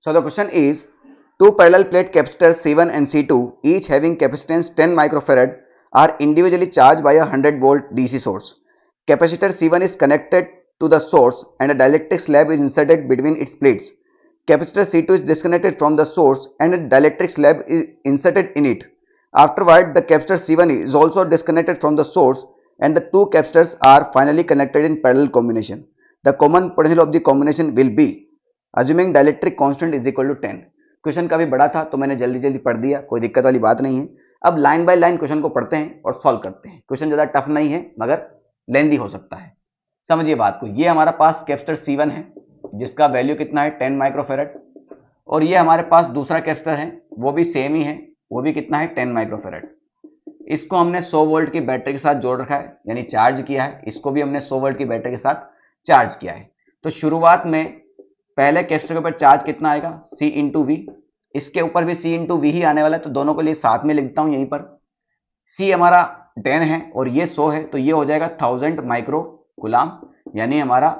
So the question is, two parallel plate capacitors C1 and C2 each having capacitance 10 microfarad are individually charged by a 100 volt DC source. Capacitor C1 is connected to the source and a dielectric slab is inserted between its plates. Capacitor C2 is disconnected from the source and a dielectric slab is inserted in it. Afterward, the capacitor C1 is also disconnected from the source and the two capacitors are finally connected in parallel combination. The common potential of the combination will be, assuming dielectric constant is equal to 10. Question काफी बड़ा था तो मैंने जल्दी जल्दी पढ़ दिया, कोई दिक्कत वाली बात नहीं है। अब लाइन बाय लाइन क्वेश्चन को पढ़ते हैं और सॉल्व करते हैं। क्वेश्चन ज्यादा टफ नहीं है मगर लेंदी हो सकता है। समझिए बात को, ये हमारा पास कैपेसिटर C1 है जिसका वैल्यू कितना है 10 माइक्रोफेरेड, और ये हमारे पास दूसरा कैपेसिटर है वो भी सेम ही है, वो भी कितना है 10 माइक्रोफेरेड। इसको हमने 100 वोल्ट की बैटरी के साथ जोड़ रखा है यानी चार्ज किया है, इसको भी हमने 100 वोल्ट की बैटरी के साथ चार्ज किया है। तो शुरुआत में पहले कैपेसिटर के ऊपर चार्ज कितना आएगा C इंटू वी, इसके ऊपर भी C इंटू वी ही आने वाला है, तो दोनों को लिए साथ में लिखता हूं यहीं पर। C हमारा 10 है और ये 100 है तो ये हो जाएगा 1000 माइक्रो कूलाम, यानी हमारा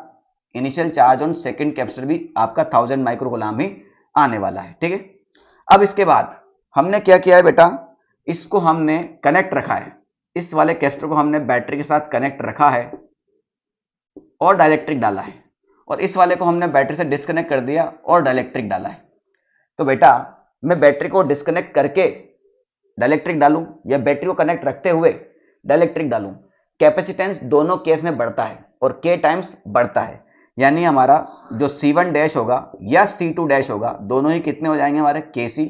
initial charge on second capacitor भी आपका 1000 माइक्रो कूलाम ही आने वाला है। ठीक है, अब इसके बाद हमने क्या किया है बेटा, इसको हमने कनेक्ट रखा है, इस वाले कैपेसिटर को हमने बैटरी के साथ कनेक्ट रखा है और डाइलेक्ट्रिक डाला है, और इस वाले को हमने बैटरी से डिस्कनेक्ट कर दिया और डाइलेक्ट्रिक डाला है। तो बेटा मैं बैटरी को डिस्कनेक्ट करके डाइलेक्ट्रिक डालूं या बैटरी को कनेक्ट रखते हुए डाइलेक्ट्रिक डालूं, कैपेसिटेंस दोनों केस में बढ़ता है और K टाइम्स बढ़ता है, यानी हमारा जो C1 डैश होगा या C2 डैश होगा दोनों ही कितने हो जाएंगे हमारे KC।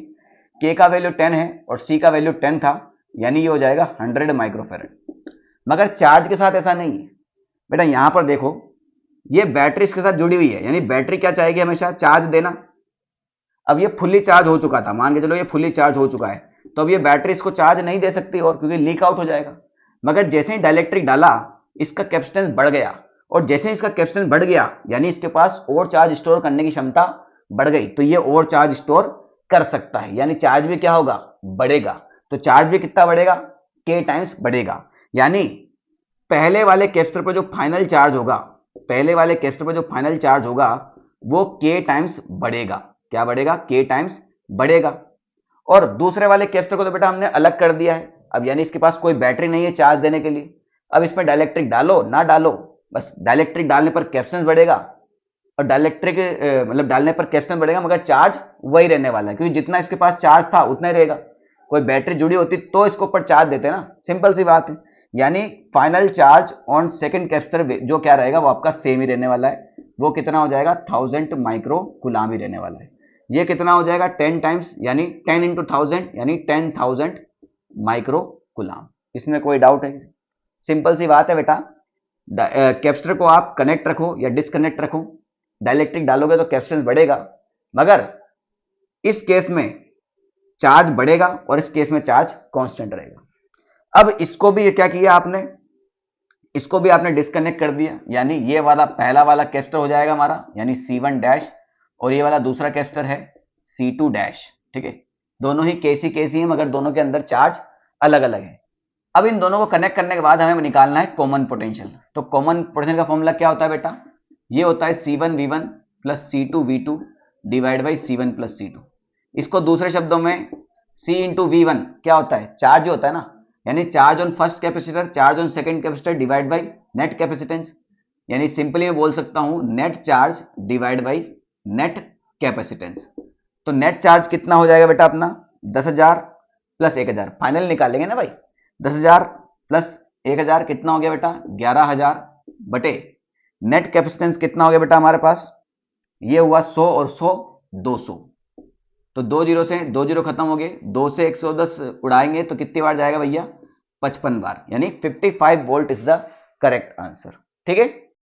K का वैल्यू 10 है और C का वैल्यू 10 था, यानी ये हो जाएगा 100 माइक्रोफेरेड। मगर चार्ज के साथ ऐसा नहीं है बेटा, यहां पर देखो ये बैटरी इसके साथ जुड़ी हुई है, यानी बैटरी क्या चाहेगी हमेशा चार्ज देना। अब ये फुल्ली चार्ज हो चुका था, मान के चलो ये फुल्ली चार्ज हो चुका है, तो अब ये बैटरी इसको चार्ज नहीं दे सकती और क्योंकि लीक आउट हो जाएगा। मगर जैसे ही डाइलेक्ट्रिक डाला इसका कैपेसिटेंस बढ़ गया, और जैसे ही इसका कैपेसिटेंस बढ़ गया यानी इसके पास और चार्ज स्टोर करने की क्षमता बढ़ गई, तो ये और चार्ज स्टोर कर सकता है, यानी चार्ज भी क्या होगा बढ़ेगा। तो चार्ज भी कितना बढ़ेगा K टाइम्स बढ़ेगा, यानी पहले वाले कैपेसिटर पर जो फाइनल चार्ज होगा, पहले वाले कैपेसिटर पर जो फाइनल चार्ज होगा वो K टाइम्स बढ़ेगा। क्या बढ़ेगा K टाइम्स बढ़ेगा। और दूसरे वाले कैपेसिटर को तो बेटा हमने अलग कर दिया है, अब यानी इसके पास कोई बैटरी नहीं है चार्ज देने के लिए। अब इसमें डाइलेक्ट्रिक डालो ना डालो, बस डाइलेक्ट्रिक डालने पर कैपेसिटेंस बढ़ेगा और डाइलेक्ट्रिक मतलब डालने पर कैपेसिटेंस बढ़ेगा, मगर चार्ज वही रहने वाला है क्योंकि जितना इसके पास चार्ज था उतना ही रहेगा। कोई बैटरी जुड़ी होती तो इसके ऊपर चार्ज देते ना, सिंपल सी बात है। यानी final charge on second capacitor जो क्या रहेगा वो आपका सेम ही रहने वाला है, वो कितना हो जाएगा 1000 माइक्रो कूलाम ही रहने वाला है। ये कितना हो जाएगा 10 टाइम्स, यानी 10 इंटू 1000 यानी 10,000 माइक्रो कूलाम। इसमें कोई डाउट है? सिंपल सी बात है बेटा, कैपेसिटर को आप कनेक्ट रखो या डिस्कनेक्ट रखो, डाइलेक्ट्रिक डालोगे तो कैपेसिटेंस बढ़ेगा, मगर इस केस में चार्ज बढ़ेगा और इस केस में चार्ज कांस्टेंट रहेगा। अब इसको भी क्या किया आपने, इसको भी आपने डिस्कनेक्ट कर दिया, यानी ये वाला पहला वाला कैपेसिटर हो जाएगा हमारा यानी C1 डैश, और ये वाला दूसरा कैपेसिटर है C2 डैश। ठीक है, दोनों ही KC है मगर दोनों के अंदर चार्ज अलग अलग है। अब इन दोनों को कनेक्ट करने के बाद हमें निकालना है कॉमन पोटेंशियल। तो कॉमन पोटेंशियल का फॉर्मूला क्या होता है बेटा, ये होता है C1V1 plus C2V2 divide by C1 plus C2। इसको दूसरे शब्दों में C इंटू V1 क्या होता है, चार्ज होता है ना, यानी charge on first capacitor charge on second capacitor divide by net capacitance, यानी सिंपली मैं बोल सकता हूं net charge divide by net capacitance. तो नेट चार्ज कितना हो जाएगा बेटा अपना 10,000 प्लस 1,000, फाइनल निकालेंगे ना भाई। 10,000 प्लस 1,000 कितना हो गया बेटा 11,000 बटे नेट कैपेसिटेंस कितना हो गया बेटा हमारे पास, ये हुआ 100 और 100 200, तो 2 जीरो से 2 जीरो खत्म हो गए, 2 से 110 उड़ाएंगे तो कितनी बार जाएगा भैया 55 बार, यानी 55 volt is the correct answer. ठीक है।